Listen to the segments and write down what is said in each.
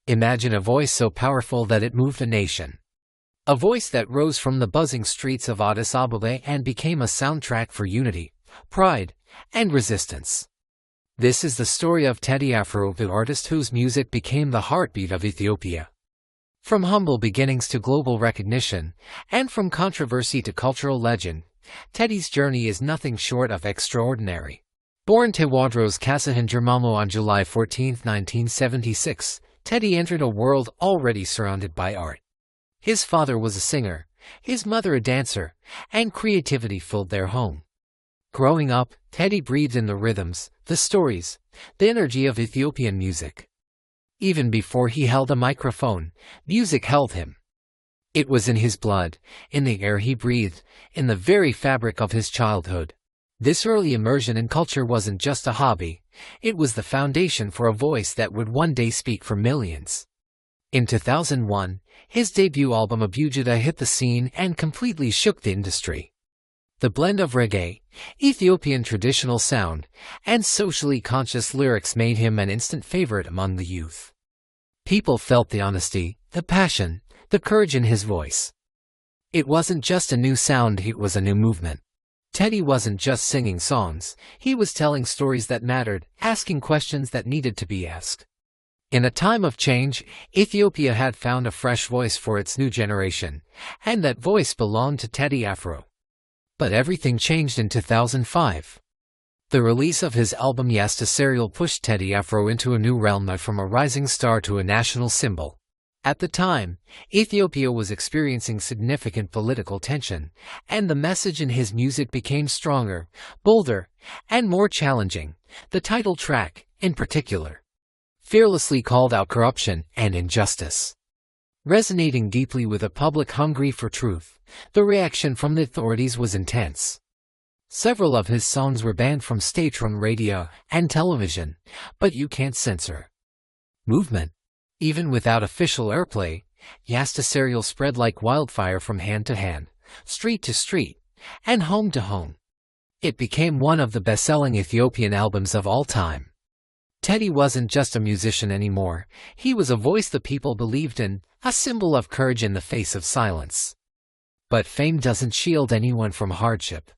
Imagine a voice so powerful that it moved a nation. A voice that rose from the buzzing streets of Addis Ababa and became a soundtrack for unity, pride, and resistance. This is the story of Teddy Afro, the artist whose music became the heartbeat of Ethiopia. From humble beginnings to global recognition, and from controversy to cultural legend, Teddy's journey is nothing short of extraordinary. Born Tewodros Kasahindramomo on July 14, 1976, Teddy entered a world already surrounded by art. His father was a singer, his mother a dancer, and creativity filled their home. Growing up, Teddy breathed in the rhythms, the stories, the energy of Ethiopian music. Even before he held a microphone, music held him. It was in his blood, in the air he breathed, in the very fabric of his childhood. This early immersion in culture wasn't just a hobby, it was the foundation for a voice that would one day speak for millions. In 2001, his debut album Abujuda hit the scene and completely shook the industry. The blend of reggae, Ethiopian traditional sound, and socially conscious lyrics made him an instant favorite among the youth. People felt the honesty, the passion, the courage in his voice. It wasn't just a new sound, it was a new movement. Teddy wasn't just singing songs, he was telling stories that mattered, asking questions that needed to be asked. In a time of change, Ethiopia had found a fresh voice for its new generation, and that voice belonged to Teddy Afro. But everything changed in 2005. The release of his album Yasta Serial pushed Teddy Afro into a new realm, from a rising star to a national symbol. At the time, Ethiopia was experiencing significant political tension, and the message in his music became stronger, bolder, and more challenging. The title track, in particular, fearlessly called out corruption and injustice. Resonating deeply with a public hungry for truth, the reaction from the authorities was intense. Several of his songs were banned from state-run radio and television, but you can't censor movement. Even without official airplay, Yasta Serial spread like wildfire from hand to hand, street to street, and home to home. It became one of the best-selling Ethiopian albums of all time. Teddy wasn't just a musician anymore, he was a voice the people believed in, a symbol of courage in the face of silence. But fame doesn't shield anyone from hardship.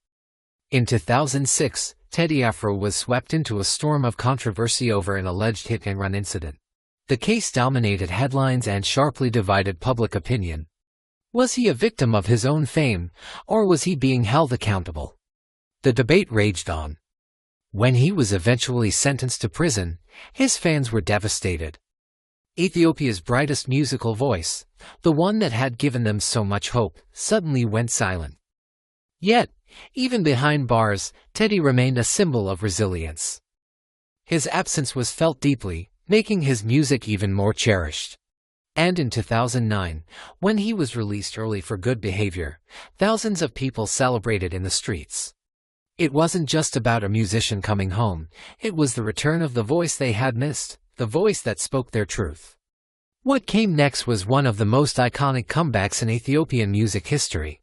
In 2006, Teddy Afro was swept into a storm of controversy over an alleged hit-and-run incident. The case dominated headlines and sharply divided public opinion. Was he a victim of his own fame, or was he being held accountable? The debate raged on. When he was eventually sentenced to prison, his fans were devastated. Ethiopia's brightest musical voice, the one that had given them so much hope, suddenly went silent. Yet, even behind bars, Teddy remained a symbol of resilience. His absence was felt deeply, making his music even more cherished. And in 2009, when he was released early for good behavior, thousands of people celebrated in the streets. It wasn't just about a musician coming home, it was the return of the voice they had missed, the voice that spoke their truth. What came next was one of the most iconic comebacks in Ethiopian music history.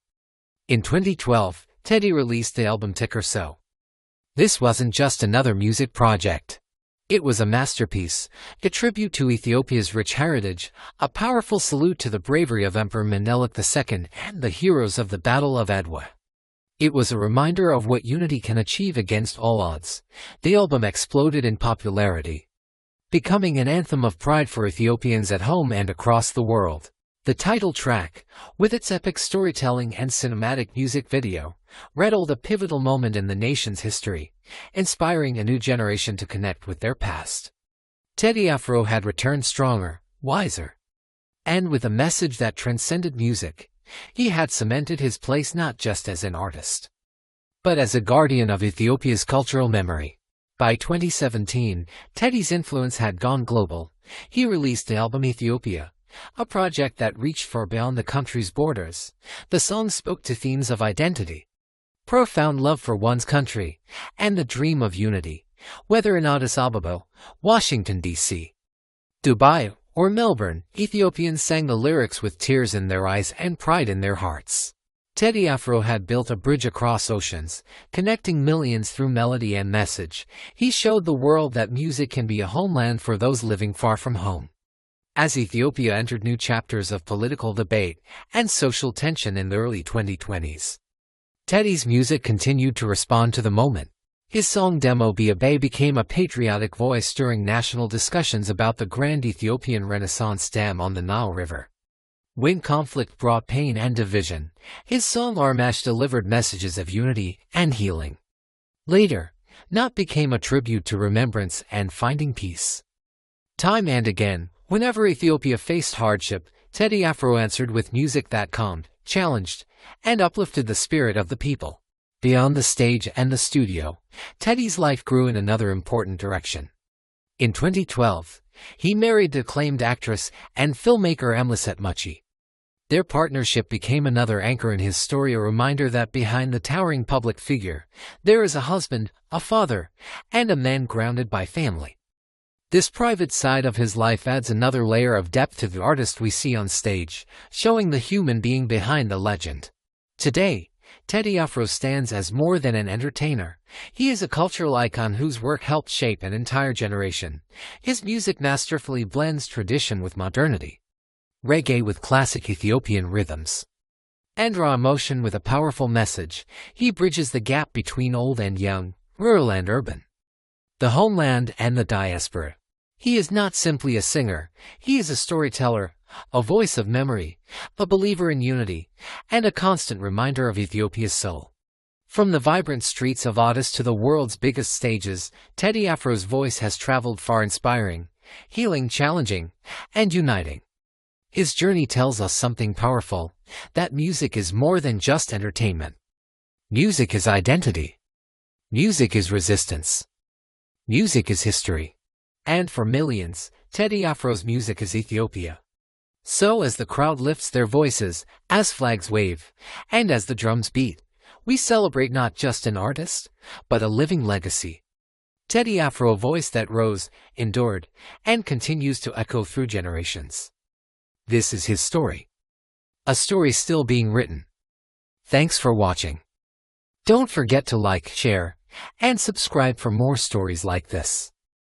In 2012, Teddy released the album Ticker So. This wasn't just another music project. It was a masterpiece, a tribute to Ethiopia's rich heritage, a powerful salute to the bravery of Emperor Menelik II and the heroes of the Battle of Adwa. It was a reminder of what unity can achieve against all odds. The album exploded in popularity, becoming an anthem of pride for Ethiopians at home and across the world. The title track, with its epic storytelling and cinematic music video, heralded a pivotal moment in the nation's history, inspiring a new generation to connect with their past. Teddy Afro had returned stronger, wiser, and with a message that transcended music. He had cemented his place not just as an artist, but as a guardian of Ethiopia's cultural memory. By 2017, Teddy's influence had gone global. He released the album Ethiopia, a project that reached far beyond the country's borders. The song spoke to themes of identity, profound love for one's country, and the dream of unity, whether in Addis Ababa, Washington, D.C., Dubai, or Melbourne. Ethiopians sang the lyrics with tears in their eyes and pride in their hearts. Teddy Afro had built a bridge across oceans, connecting millions through melody and message. He showed the world that music can be a homeland for those living far from home. as Ethiopia entered new chapters of political debate and social tension in the early 2020s. Teddy's music continued to respond to the moment. His song Demo Biabe became a patriotic voice during national discussions about the Grand Ethiopian Renaissance Dam on the Nile River. When conflict brought pain and division, his song Armash delivered messages of unity and healing. Later, Not became a tribute to remembrance and finding peace. Time and again, whenever Ethiopia faced hardship, Teddy Afro answered with music that calmed, challenged, and uplifted the spirit of the people. Beyond the stage and the studio, Teddy's life grew in another important direction. In 2012, he married the acclaimed actress and filmmaker Emliset Muchi. Their partnership became another anchor in his story, a reminder that behind the towering public figure, there is a husband, a father, and a man grounded by family. This private side of his life adds another layer of depth to the artist we see on stage, showing the human being behind the legend. Today, Teddy Afro stands as more than an entertainer. He is a cultural icon whose work helped shape an entire generation. His music masterfully blends tradition with modernity, reggae with classic Ethiopian rhythms, and raw emotion with a powerful message. He bridges the gap between old and young, rural and urban, the homeland and the diaspora. He is not simply a singer, he is a storyteller, a voice of memory, a believer in unity, and a constant reminder of Ethiopia's soul. From the vibrant streets of Addis to the world's biggest stages, Teddy Afro's voice has traveled far, inspiring, healing, challenging, and uniting. His journey tells us something powerful, that music is more than just entertainment. Music is identity. Music is resistance. Music is history. And for millions, Teddy Afro's music is Ethiopia. So as the crowd lifts their voices, as flags wave, and as the drums beat, we celebrate not just an artist, but a living legacy. Teddy Afro, a voice that rose, endured, and continues to echo through generations. This is his story. A story still being written. Thanks for watching. Don't forget to like, share, and subscribe for more stories like this.